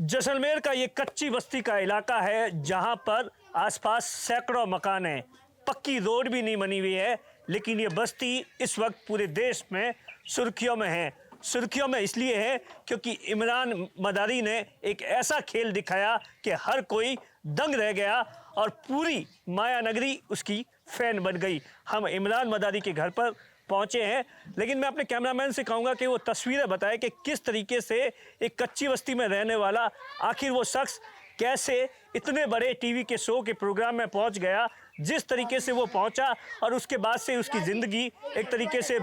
जैसलमेर का ये कच्ची बस्ती का इलाका है जहां पर आसपास सैकड़ों मकान हैं, पक्की रोड भी नहीं बनी हुई है। लेकिन ये बस्ती इस वक्त पूरे देश में सुर्खियों में है। सुर्खियों में इसलिए है क्योंकि इमरान मदारी ने एक ऐसा खेल दिखाया कि हर कोई दंग रह गया और पूरी माया नगरी उसकी फैन बन गई। हम इमरान मदारी के घर पर पहुंचे हैं, लेकिन मैं अपने कैमरामैन से कहूँगा कि वो तस्वीरें बताए कि किस तरीके से एक कच्ची बस्ती में रहने वाला आखिर वो शख्स कैसे इतने बड़े टीवी के शो के प्रोग्राम में पहुंच गया, जिस तरीके से वो पहुंचा और उसके बाद से उसकी ज़िंदगी एक तरीके से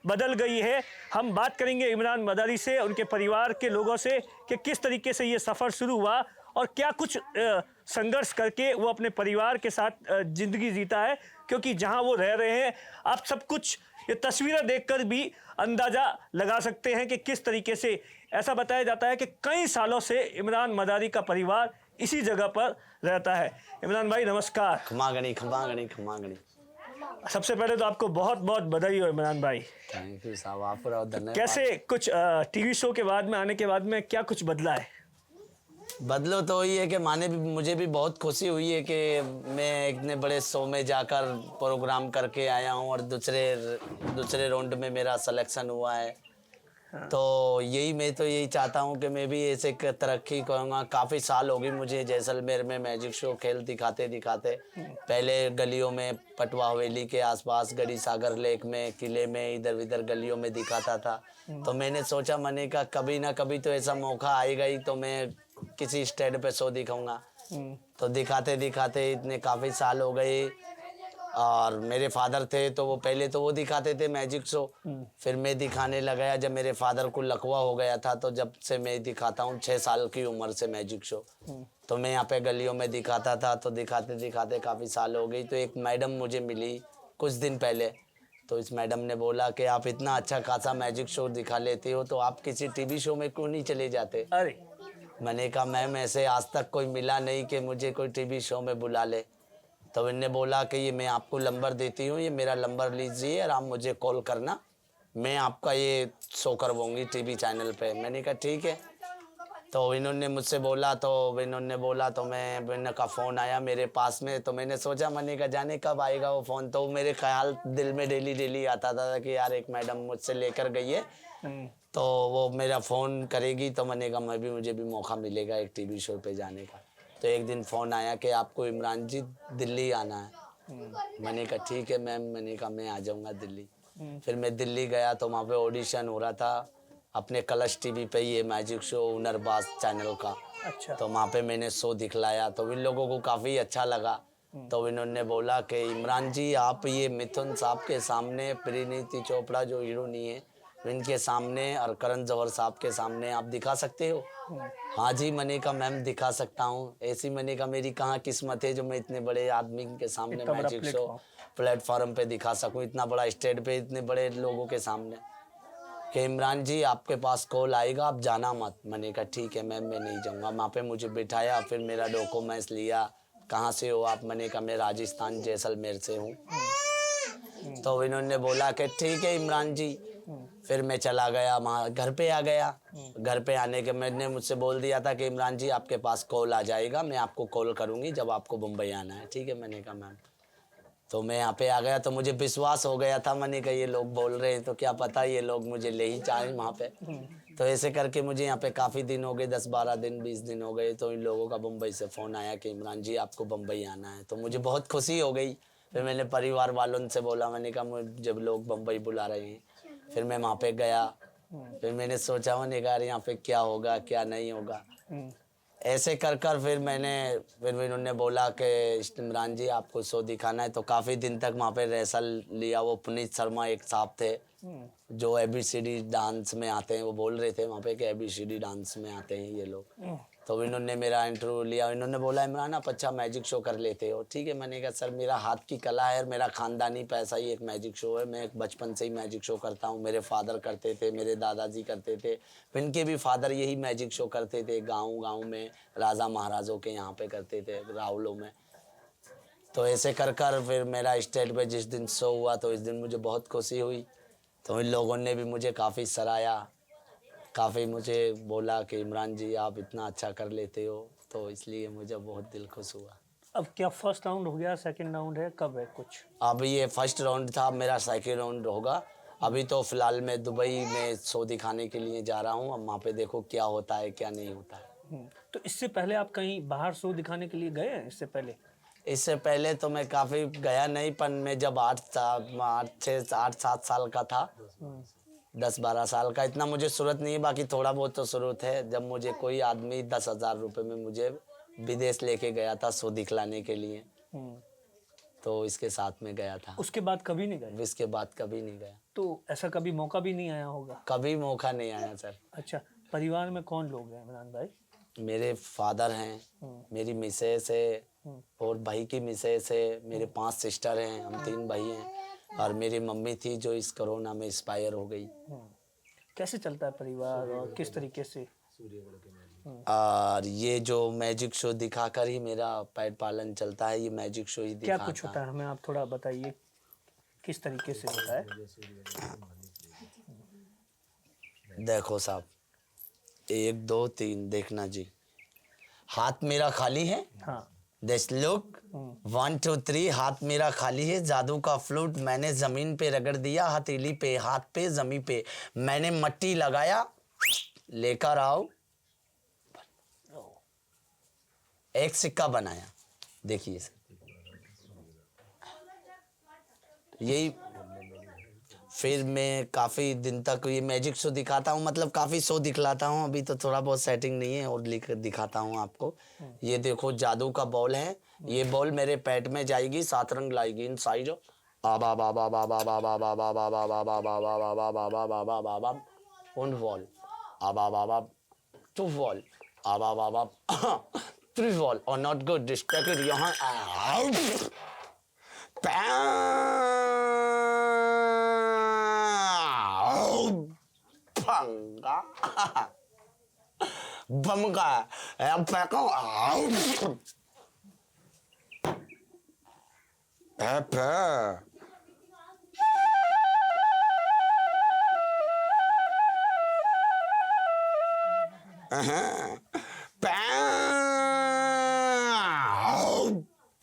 बदल गई है। हम बात करेंगे इमरान मदारी से, उनके परिवार के लोगों से कि किस तरीके से ये सफ़र शुरू हुआ और क्या कुछ संघर्ष करके वो अपने परिवार के साथ ज़िंदगी जीता है। क्योंकि जहां वो रह रहे हैं, आप सब कुछ ये तस्वीरें देखकर भी अंदाज़ा लगा सकते हैं कि किस तरीके से ऐसा बताया जाता है कि कई सालों से इमरान मदारी का परिवार इसी जगह पर रहता है। इमरान भाई नमस्कार। खमा गणी। सबसे पहले तो आपको बहुत बहुत बधाई हो इमरान भाई। थैंक यू साहब, आपको धन्यवाद। कैसे कुछ टीवी शो के बाद में आने के बाद में क्या कुछ बदला है? बदलो तो वही है कि मुझे भी बहुत खुशी हुई है कि मैं इतने बड़े शो में जाकर प्रोग्राम करके आया हूँ और दूसरे राउंड में मेरा सिलेक्शन हुआ है। हाँ। तो मैं तो यही चाहता हूँ कि मैं भी ऐसे तरक्की करूँगा। काफ़ी साल हो गई मुझे जैसलमेर में मैजिक शो खेल दिखाते पहले गलियों में पटवा हवेली के आसपास, गड़ी सागर लेक में, किले में, इधर उधर गलियों में दिखाता था। तो मैंने सोचा, मैंने कहा कभी ना कभी तो ऐसा मौका आएगा ही तो मैं किसी स्टेज पे शो दिखाऊंगा। तो दिखाते इतने काफ़ी साल हो गए। और मेरे फादर थे तो वो पहले तो वो दिखाते थे मैजिक शो, फिर मैं दिखाने लगा। जब मेरे फादर को लकवा हो गया था तो जब से मैं दिखाता हूँ 6 साल की उम्र से मैजिक शो। तो मैं यहाँ पे गलियों में दिखाता था। तो दिखाते काफ़ी साल हो गई। तो एक मैडम मुझे मिली कुछ दिन पहले। तो इस मैडम ने बोला कि आप इतना अच्छा खासा मैजिक शो दिखा लेते हो तो आप किसी टीवी शो में क्यों नहीं चले जाते? अरे मैंने कहा मैम ऐसे आज तक कोई मिला नहीं कि मुझे कोई टीवी शो में बुला ले। तो इन्होंने बोला कि ये मैं आपको नंबर देती हूँ, ये मेरा नंबर लीजिए और आप मुझे कॉल करना, मैं आपका ये शो करवाऊँगी टीवी चैनल पे। मैंने कहा ठीक है। तो इन्होंने मुझसे बोला तो मैंने का फ़ोन आया मेरे पास में। तो मैंने सोचा, मैंने कहा जाने कब आएगा वो फ़ोन। तो मेरे ख्याल दिल में डेली आता था कि यार एक मैडम मुझसे लेकर गई है तो वो मेरा फ़ोन करेगी। तो मैंने कहा मुझे भी मौका मिलेगा एक टीवी शो पे जाने का। तो एक दिन फ़ोन आया कि आपको इमरान जी दिल्ली आना है। मैंने कहा ठीक है मैम। मैंने कहा मैं आ जाऊँगा दिल्ली। फिर मैं दिल्ली गया तो वहाँ पे ऑडिशन हो रहा था अपने कलश टीवी पे, ये मैजिक शो हुनरबाज चैनल का। अच्छा। तो वहाँ पे मैंने शो दिखलाया तो इन लोगों को काफ़ी अच्छा लगा। तो इन्होंने बोला कि इमरान जी आप ये मिथुन साहब के सामने, परिणीति चोपड़ा जो हीरोइनी है इनके सामने और करण जौहर साहब के सामने आप दिखा सकते हो? हाँ जी। मैंने कहा मैम दिखा सकता हूँ। ऐसी मैंने कहा मेरी कहाँ किस्मत है जो मैं इतने बड़े आदमी के सामने मैजिक शो प्लेटफॉर्म पे दिखा सकूँ, इतना बड़ा स्टेज पे इतने बड़े लोगों के सामने। कि इमरान जी आपके पास कॉल आएगा, आप जाना मत। मैंने कहा ठीक है मैम मैं नहीं जाऊँगा। वहाँ पे मुझे बिठाया, फिर मेरा डॉक्यूमेंट्स लिया, कहाँ से हो आप? मैंने कहा मैं राजस्थान जैसलमेर से हूँ। तो इन्होंने बोला कि ठीक है इमरान जी। फिर मैं चला गया वहाँ, घर पे आ गया। घर पे आने के मैंने मुझसे बोल दिया था कि इमरान जी आपके पास कॉल आ जाएगा, मैं आपको कॉल करूँगी जब आपको मुंबई आना है। ठीक है। मैंने कहा मैम। तो मैं यहाँ पे आ गया तो मुझे विश्वास हो गया था। मैंने कहा ये लोग बोल रहे हैं तो क्या पता ये लोग मुझे ले ही जाएं वहाँ पे। तो ऐसे करके मुझे यहाँ पे काफ़ी दिन हो गए, 10-12 दिन 20 दिन हो गए। तो इन लोगों का मुंबई से फ़ोन आया कि इमरान जी आपको मुंबई आना है। तो मुझे बहुत खुशी हो गई। फिर मैंने परिवार वालों से बोला, मैंने कहा मुझे जब लोग मुंबई बुला रहे हैं। फिर मैं वहाँ पे गया। फिर मैंने सोचा, मैंने कहा यहाँ पे क्या होगा क्या नहीं होगा। ऐसे कर फिर इन्होंने बोला कि इमरान जी आपको शो दिखाना है। तो काफ़ी दिन तक वहाँ पे रेसल लिया। वो पुनीत शर्मा एक साहब थे जो ABCD डांस में आते हैं, वो बोल रहे थे वहाँ पे कि ABCD डांस में आते हैं ये लोग। तो इन्होंने मेरा इंटरव्यू लिया। इन्होंने बोला इमरान आप अच्छा मैजिक शो कर लेते हो। ठीक है। मैंने कहा सर मेरा हाथ की कला है और मेरा ख़ानदानी पैसा ही एक मैजिक शो है। मैं बचपन से ही मैजिक शो करता हूँ। मेरे फादर करते थे, मेरे दादाजी करते थे, इनके भी फादर यही मैजिक शो करते थे गाँव में, राजा महाराजों के यहाँ पे करते थे रावलों में। तो ऐसे कर फिर मेरा स्टेज पे जिस दिन शो हुआ तो इस दिन मुझे बहुत खुशी हुई। तो इन लोगों ने भी मुझे काफ़ी सराहा। काफ़ी मुझे बोला कि इमरान जी आप इतना अच्छा कर लेते हो, तो इसलिए मुझे बहुत दिल खुश हुआ। अब क्या फर्स्ट राउंड हो गया, सेकंड राउंड है, कब है कुछ? अब ये फर्स्ट राउंड था, मेरा सेकंड राउंड होगा। अभी तो फ़िलहाल मैं दुबई में शो दिखाने के लिए जा रहा हूँ। अब वहाँ पे देखो क्या होता है क्या नहीं होता है। तो इससे पहले आप कहीं बाहर शो दिखाने के लिए गए हैं इससे पहले? इससे पहले तो मैं काफ़ी गया नहीं, पर मैं जब 8-7 साल का था, 10-12 साल का, इतना मुझे सूरत नहीं है, बाकी थोड़ा बहुत तो सूरत है। जब मुझे कोई आदमी 10,000 रुपये में मुझे विदेश लेके गया था शो दिखलाने के लिए, हम्म, तो इसके साथ में गया था। उसके बाद कभी नहीं गए? इसके बाद कभी नहीं गया, तो ऐसा कभी मौका भी नहीं आया होगा? कभी मौका नहीं आया सर। अच्छा, परिवार में कौन लोग हैं इमरान भाई? मेरे फादर हैं, मेरी मिसेस है, और भाई की मिसेस है, मेरे 5 सिस्टर हैं, हम 3 भाई हैं, और मेरी मम्मी थी जो इस कोरोना में एक्सपायर हो गई। कैसे चलता है परिवार और किस तरीके से? और ये जो मैजिक शो दिखाकर ही मेरा पेट पालन चलता है, ये मैजिक शो ही क्या दिखाता कुछ होता है, हमें आप थोड़ा बताइए किस तरीके से होता है? देखो साहब, 1 2 3 देखना जी, हाथ मेरा खाली है। हाँ। दिस लुक 1 2 3, हाथ मेरा खाली है। जादू का फ्लूट मैंने जमीन पे रगड़ दिया, हथेली पे, हाथ पे, जमी पे मैंने मट्टी लगाया, लेकर आओ एक सिक्का बनाया। देखिए सर, यही। फिर मैं काफ़ी दिन तक ये मैजिक शो दिखाता हूँ, मतलब काफ़ी शो दिखलाता हूँ। अभी तो थोड़ा बहुत सेटिंग नहीं है, और दिखाता हूँ आपको। ये देखो जादू का बॉल है, ये बॉल मेरे पेट में जाएगी, 7 रंग लाएगी इनसाइड। आबा बाबा बाबा बाबा बाबा बाबा बाबा बाबा बाबा बाबा बाबा बाबा वन वॉल, आबा बाबा 2 वॉल, आबा बाबा 3 वॉल, और नॉट गुड डिस्ट्रैक्टेड यहाँ भंगा भमका फेंको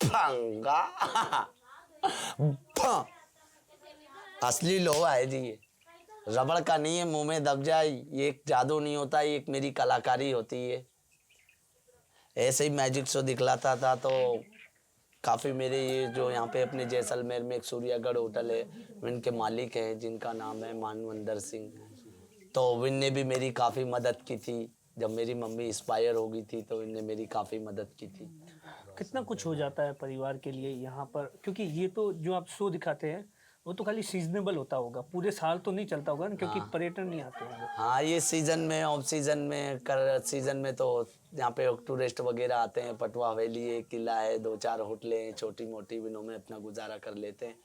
भंगा असली लोहा है जी, ये रबड़ का नहीं है, मुंह में दब जाए। ये एक जादू नहीं होता, ये एक मेरी कलाकारी होती है। ऐसे ही मैजिक शो दिखलाता था, तो काफ़ी मेरे ये जो यहाँ पे अपने जैसलमेर में एक सूर्यागढ़ होटल है, इनके मालिक हैं जिनका नाम है मानवंदर सिंह, तो इनने भी मेरी काफ़ी मदद की थी। जब मेरी मम्मी एक्सपायर हो गई थी, तो इनने मेरी काफ़ी मदद की थी। कितना कुछ हो जाता है परिवार के लिए यहाँ पर, क्योंकि ये तो जो आप शो दिखाते हैं वो तो खाली सीजनेबल होता होगा, पूरे साल तो नहीं चलता होगा ना, क्योंकि पर्यटन नहीं आते होंगे। हाँ, ये सीज़न में, ऑफ सीज़न में सीज़न में तो यहाँ पे टूरिस्ट वगैरह आते हैं। पटवा हवेली है, किला है, 2-4 होटलें हैं, छोटी मोटी विनों में अपना गुजारा कर लेते हैं।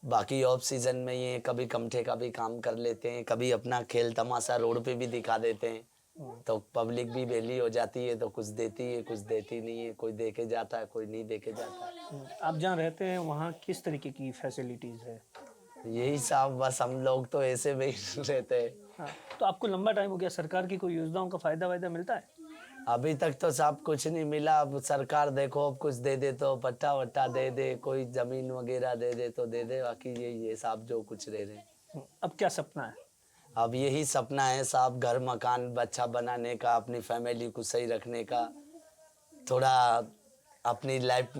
बाकी ऑफ सीज़न में ये कभी कमठे का भी काम कर लेते हैं, कभी अपना खेल तमाशा रोड पे भी दिखा देते हैं। तो पब्लिक भी वेली हो जाती है, तो कुछ देती है कुछ देती नहीं है, कोई दे के जाता है कोई नहीं दे के जाता है। आप जहाँ रहते हैं वहाँ किस तरीके की फैसिलिटीज़ है? यही साहब, बस हम लोग तो ऐसे में ही रहते हैं। हाँ, तो आपको लंबा टाइम हो गया, सरकार की कोई योजनाओं का फ़ायदा वायदा मिलता है? अभी तक तो साहब कुछ नहीं मिला। अब सरकार देखो, अब कुछ दे दे तो पट्टा वट्टा दे दे, कोई ज़मीन वगैरह दे दे तो दे दे, बाकी यही है साहब जो कुछ दे रहे। अब क्या सपना है? अब यही सपना है साहब, घर मकान अच्छा बनाने का, अपनी फैमिली को सही रखने का, थोड़ा अपनी लाइफ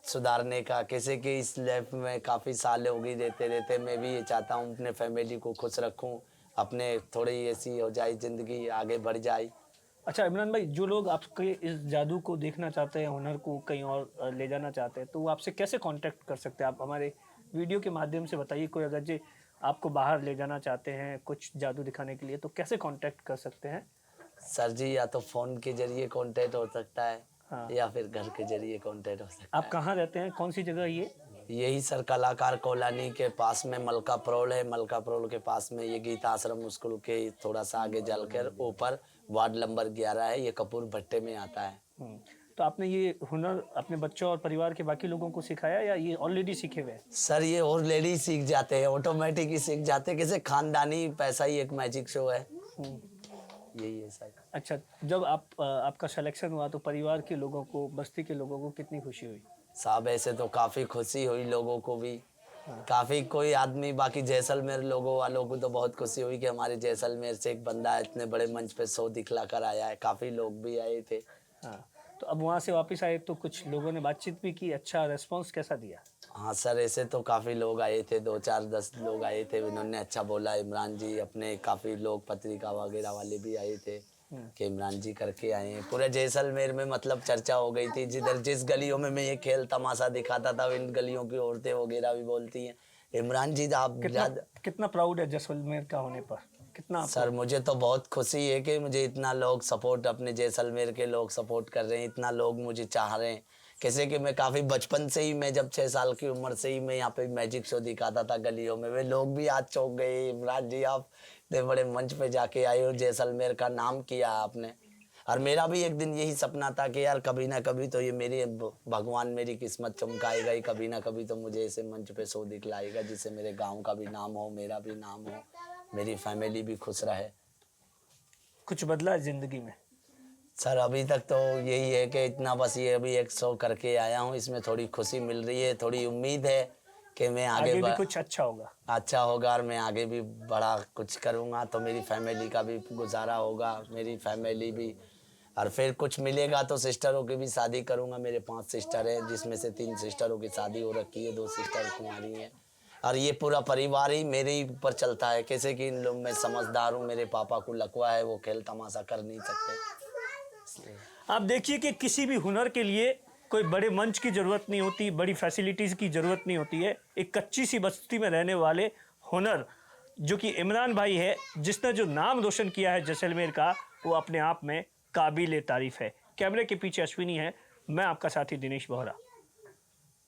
सुधारने का। कैसे कि इस लाइफ में काफ़ी साल हो गई रहते रहते, मैं भी ये चाहता हूँ अपने फैमिली को खुश रखूँ, अपने थोड़ी ऐसी हो जाए ज़िंदगी, आगे बढ़ जाए। अच्छा इमरान भाई, जो लोग आपके इस जादू को देखना चाहते हैं, हुनर को कहीं और ले जाना चाहते हैं, तो वो आपसे कैसे कांटेक्ट कर सकते हैं? आप हमारे वीडियो के माध्यम से बताइए। कोई अगर जी आपको बाहर ले जाना चाहते हैं कुछ जादू दिखाने के लिए, तो कैसे कांटेक्ट कर सकते हैं? सर जी, या तो फ़ोन के जरिए कांटेक्ट हो सकता है, हाँ। या फिर घर के जरिए कांटेक्ट हो सकता आप कहाँ रहते हैं, कौन सी जगह ये? है। यही सर कलाकार कॉलोनी के पास में मलका प्रोल है, मलका प्रोल के पास में ये गीता आश्रम स्कूल के थोड़ा सा आगे चलकर ऊपर वार्ड नंबर 11 है, ये कपूर भट्टे में आता है। तो आपने ये हुनर अपने बच्चों और परिवार के बाकी लोगों को सिखाया या ये ऑलरेडी सीखे हुए हैं? सर ये और लेडी सीख जाते हैं, ऑटोमेटिक ही सीख जाते हैं। कैसे खानदानी पैसा ही एक मैजिक शो है। यही है सर। अच्छा, जब आपका सिलेक्शन हुआ तो परिवार के लोगों को, बस्ती के लोगों को कितनी खुशी हुई? साहब ऐसे तो काफ़ी खुशी हुई लोगों को भी, काफ़ी कोई आदमी, बाकी जैसलमेर लोगों वालों को तो बहुत खुशी हुई कि हमारे जैसलमेर से एक बंदा इतने बड़े मंच पे शो दिखला कर आया है। काफ़ी लोग भी आए थे। हाँ, तो अब वहाँ से वापस आए तो कुछ लोगों ने बातचीत भी की, अच्छा रिस्पॉन्स कैसा दिया? हाँ सर, ऐसे तो काफ़ी लोग आए थे, 2-4-10 लोग आए थे, उन्होंने अच्छा बोला। इमरान जी अपने, काफ़ी लोग पत्रिका वगैरह वाले भी आए थे कि इमरान जी करके आए हैं। पूरे जैसलमेर में मतलब चर्चा हो गई थी। जिधर जिस गलियों में मैं ये खेल तमाशा दिखाता था, इन गलियों की औरतें वगैरह भी बोलती हैं, इमरान जी आप कितना कितना प्राउड है जैसलमेर का होने पर? कितना सर मुझे तो बहुत खुशी है कि मुझे इतना लोग सपोर्ट, अपने जैसलमेर के लोग सपोर्ट कर रहे हैं, इतना लोग मुझे चाह रहे हैं। कैसे कि मैं काफ़ी बचपन से ही, मैं जब 6 साल की उम्र से ही मैं यहाँ पे मैजिक शो दिखाता था गलियों में, वे लोग भी आज चौंक गए, इमरान जी आप इतने बड़े मंच पे जाके आए हो, जैसलमेर का नाम किया आपने। और मेरा भी एक दिन यही सपना था कि यार कभी ना कभी तो ये मेरे भगवान मेरी किस्मत चमकाएगा ही, कभी ना कभी तो मुझे ऐसे मंच पे शो दिखलाएगा जिससे मेरे गाँव का भी नाम हो, मेरा भी नाम हो, मेरी फैमिली भी खुश रहे। कुछ बदला है जिंदगी में? सर अभी तक तो यही है कि इतना बस ये अभी एक शो करके आया हूँ, इसमें थोड़ी खुशी मिल रही है, थोड़ी उम्मीद है कि मैं आगे भी कुछ अच्छा होगा। अच्छा होगा और मैं आगे भी बड़ा कुछ करूँगा तो मेरी फैमिली का भी गुजारा होगा, मेरी फैमिली भी, और फिर कुछ मिलेगा तो सिस्टरों की भी शादी करूँगा। मेरे 5 सिस्टर हैं, जिसमें से 3 सिस्टरों की शादी हो रखी है, 2 सिस्टर कुंवारी हैं, और ये पूरा परिवार ही मेरे ही ऊपर चलता है। कैसे कि इन लोग, मैं समझदार हूँ, मेरे पापा को लकवा है, वो खेल तमाशा कर नहीं सकते। आप देखिए कि किसी भी हुनर के लिए कोई बड़े मंच की ज़रूरत नहीं होती, बड़ी फैसिलिटीज़ की ज़रूरत नहीं होती है। एक कच्ची सी बस्ती में रहने वाले हुनर, जो कि इमरान भाई है, जिसने जो नाम रोशन किया है जैसलमेर का, वो अपने आप में काबिल तारीफ़ है। कैमरे के पीछे अश्विनी है, मैं आपका साथी दिनेश बोहरा।